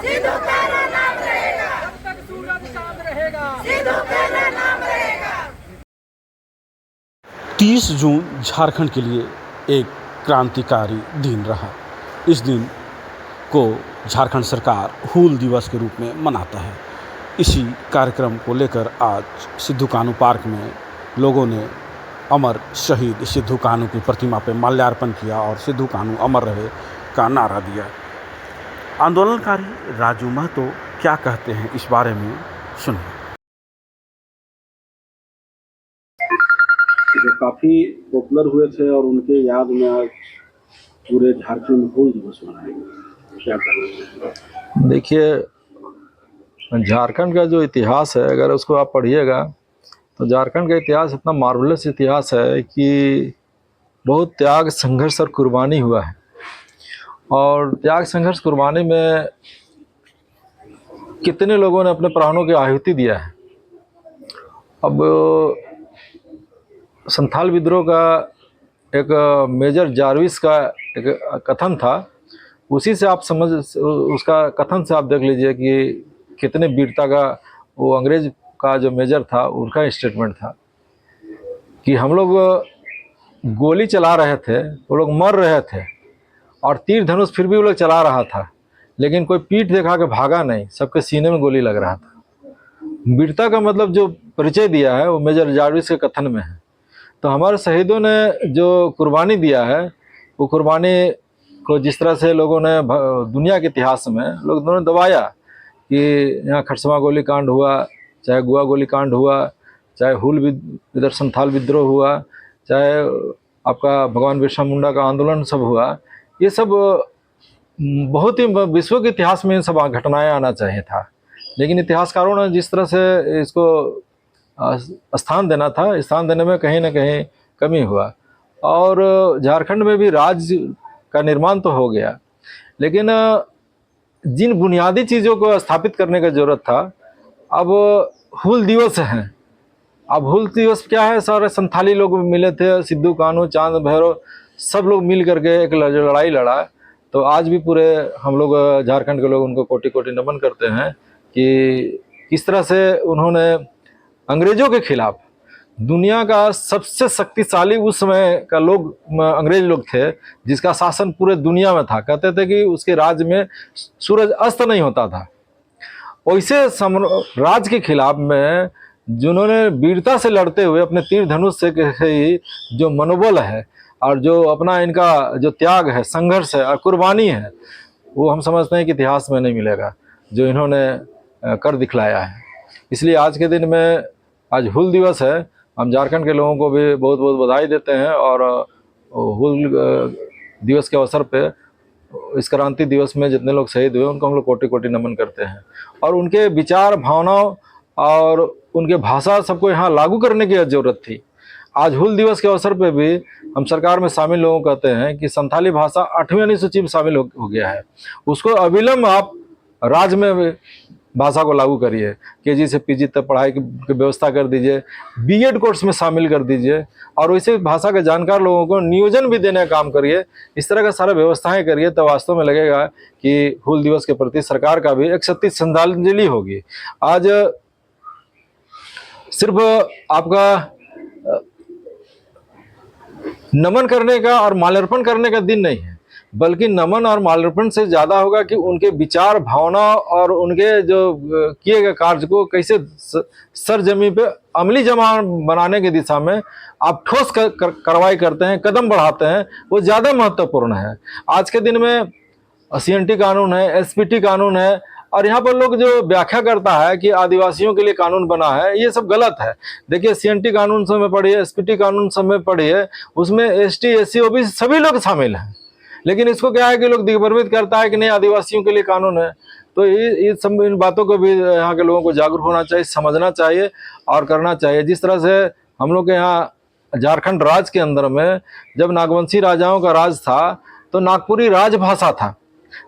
सिद्धू तेरा नाम रहेगा, जब तक सूरज चांद रहेगा, सिद्धू तेरा नाम रहेगा। 30 जून झारखंड के लिए एक क्रांतिकारी दिन रहा। इस दिन को झारखंड सरकार हूल दिवस के रूप में मनाता है। इसी कार्यक्रम को लेकर आज सिद्धू कान्हू पार्क में लोगों ने अमर शहीद सिद्धू कान्हू की प्रतिमा पर माल्यार्पण किया और सिद्धू कान्हू अमर रहे का नारा दिया। आंदोलनकारी राजू महतो क्या कहते हैं इस बारे में सुनिए। जो काफ़ी पॉपुलर हुए थे और उनके याद में आज पूरे झारखंड में हूल दिवस मनाएंगे, क्या कहना? देखिए, झारखंड का जो इतिहास है, अगर उसको आप पढ़िएगा तो झारखंड का इतिहास इतना मार्वलस इतिहास है कि बहुत त्याग, संघर्ष और कुर्बानी हुआ है। और त्याग, संघर्ष, कुर्बानी में कितने लोगों ने अपने प्राणों की आहुति दिया है। अब संथाल विद्रोह का एक मेजर जारविस का एक कथन था, उसी से आप समझ, उसका कथन से आप देख लीजिए कि कितने वीरता का वो अंग्रेज का जो मेजर था उनका स्टेटमेंट था कि हम लोग गोली चला रहे थे, वो लोग मर रहे थे और तीर धनुष फिर भी वो लोग चला रहा था, लेकिन कोई पीठ दिखा के भागा नहीं, सबके सीने में गोली लग रहा था। वीरता का मतलब जो परिचय दिया है वो मेजर जारविस के कथन में है। तो हमारे शहीदों ने जो कुर्बानी दिया है, वो कुर्बानी को जिस तरह से लोगों ने दुनिया के इतिहास में लोगों ने दबाया कि यहाँ खरसवां गोली कांड हुआ, चाहे गोवा गोली कांड हुआ, चाहे हूल इधर संथाल विद्रोह हुआ, चाहे आपका भगवान बिरसा मुंडा का आंदोलन सब हुआ, ये सब बहुत ही विश्व के इतिहास में इन सब घटनाएं आना चाहिए था। लेकिन इतिहासकारों ने जिस तरह से इसको स्थान देना था, स्थान देने में कहीं ना कहीं कमी हुआ। और झारखंड में भी राज्य का निर्माण तो हो गया, लेकिन जिन बुनियादी चीज़ों को स्थापित करने का ज़रूरत था, अब हूल दिवस है। अब हूल दिवस क्या है, सारे संथाली लोग मिले थे, सिद्धू कान्हू, चांद भैरव, सब लोग मिल करके एक लड़ाई लड़ा। तो आज भी पूरे हम लोग झारखंड के लोग उनको कोटि कोटि नमन करते हैं कि किस तरह से उन्होंने अंग्रेजों के खिलाफ, दुनिया का सबसे शक्तिशाली उस समय का लोग अंग्रेज लोग थे, जिसका शासन पूरे दुनिया में था। कहते थे कि उसके राज्य में सूरज अस्त नहीं होता था। वैसे राज के खिलाफ में जिन्होंने वीरता से लड़ते हुए अपने तीर धनुष से ही जो मनोबल है और जो अपना इनका जो त्याग है, संघर्ष है और कुर्बानी है, वो हम समझते हैं कि इतिहास में नहीं मिलेगा जो इन्होंने कर दिखलाया है। इसलिए आज के दिन में, आज हूल दिवस है, हम झारखंड के लोगों को भी बहुत बहुत बधाई देते हैं। और हूल दिवस के अवसर पे, इस क्रांति दिवस में जितने लोग शहीद हुए उनको हम लोग कोटि कोटि नमन करते हैं। और उनके विचार, भावनाओं और उनके भाषा सबको यहाँ लागू करने की ज़रूरत थी। आज हूल दिवस के अवसर पे भी हम सरकार में शामिल लोगों को कहते हैं कि संथाली भाषा 8वीं अनुसूची में शामिल हो गया है, उसको अविलंब आप राज्य में भाषा को लागू करिए। केजी से पीजी तक पढ़ाई की व्यवस्था कर दीजिए, बीएड कोर्स में शामिल कर दीजिए और वैसे भाषा के जानकार लोगों को नियोजन भी देने का काम करिए। इस तरह का सारा व्यवस्थाएं करिए, तो वास्तव में लगेगा कि हूल दिवस के प्रति सरकार का भी एक सत्य श्रद्धांजलि होगी। आज सिर्फ आपका नमन करने का और माल्यार्पण करने का दिन नहीं है, बल्कि नमन और माल्यार्पण से ज़्यादा होगा कि उनके विचार, भावना और उनके जो किए गए कार्य को कैसे सरजमीन पे अमली जमा बनाने की दिशा में आप ठोस कार्रवाई करते हैं, कदम बढ़ाते हैं, वो ज़्यादा महत्वपूर्ण है। आज के दिन में सीएनटी कानून है, एसपीटी कानून है, और यहाँ पर लोग जो व्याख्या करता है कि आदिवासियों के लिए कानून बना है, ये सब गलत है। देखिए, सीएनटी कानून सब में पढ़िए, एसपीटी कानून सब में पढ़िए, उसमें एसटी, एससी, ओबीसी सभी लोग शामिल हैं। लेकिन इसको क्या है कि लोग दिग्भ्रमित करता है कि नहीं, आदिवासियों के लिए कानून है। तो ये सब, इन बातों को भी यहाँ के लोगों को जागरूक होना चाहिए, समझना चाहिए और करना चाहिए। जिस तरह से हम लोग के यहाँ झारखंड राज्य के अंदर में जब नागवंशी राजाओं का राज था तो नागपुरी राजभाषा था,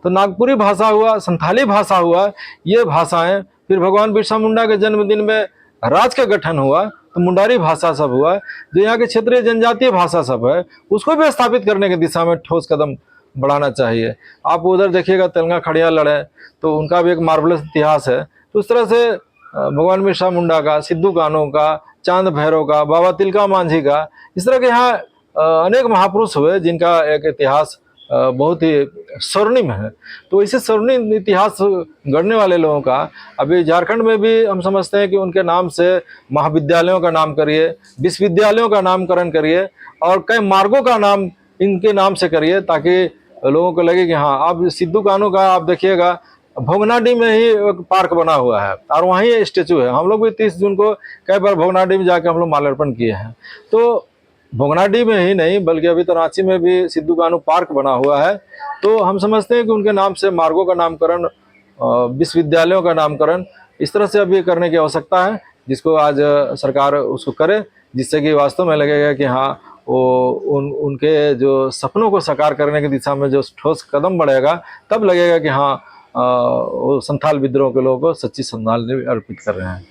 तो नागपुरी भाषा हुआ, संथाली भाषा हुआ, ये भाषाएं फिर भगवान बिरसा मुंडा के जन्मदिन में राज्य का गठन हुआ तो मुंडारी भाषा सब हुआ, जो यहाँ के क्षेत्रीय जनजातीय भाषा सब है, उसको भी स्थापित करने की दिशा में ठोस कदम बढ़ाना चाहिए। आप उधर देखिएगा तेलंगा खड़िया लड़े तो उनका भी एक मार्वलस इतिहास है। तो उस तरह से भगवान बिरसा मुंडा का, सिद्धू कान्हू का, चांद भैरव का, बाबा तिलका मांझी का, इस तरह के यहाँ अनेक महापुरुष हुए जिनका एक इतिहास बहुत ही स्वर्णिम है। तो इसे स्वर्णिम इतिहास गढ़ने वाले लोगों का अभी झारखंड में भी हम समझते हैं कि उनके नाम से महाविद्यालयों का नाम करिए, विश्वविद्यालयों का नामकरण करिए और कई मार्गों का नाम इनके नाम से करिए, ताकि लोगों को लगे कि हाँ। अब सिद्धू कान्हू का आप देखिएगा भोगनाडीह में ही एक पार्क बना हुआ है और वहीं स्टेचू है। हम लोग भी 30 जून को कई बार भोगनाडीह में जाकर हम लोग माल्यार्पण किए हैं। तो भोगनाडीह में ही नहीं बल्कि अभी तो रांची में भी सिद्धू कान्हू पार्क बना हुआ है। तो हम समझते हैं कि उनके नाम से मार्गों का नामकरण, विश्वविद्यालयों का नामकरण इस तरह से अभी करने की आवश्यकता है, जिसको आज सरकार उसको करे, जिससे कि वास्तव में लगेगा कि हाँ वो उनके जो सपनों को साकार करने की दिशा में जो ठोस कदम बढ़ेगा, तब लगेगा कि हाँ वो संथाल विद्रोह के लोगों को सच्ची श्रद्धांजलि अर्पित कर रहे हैं।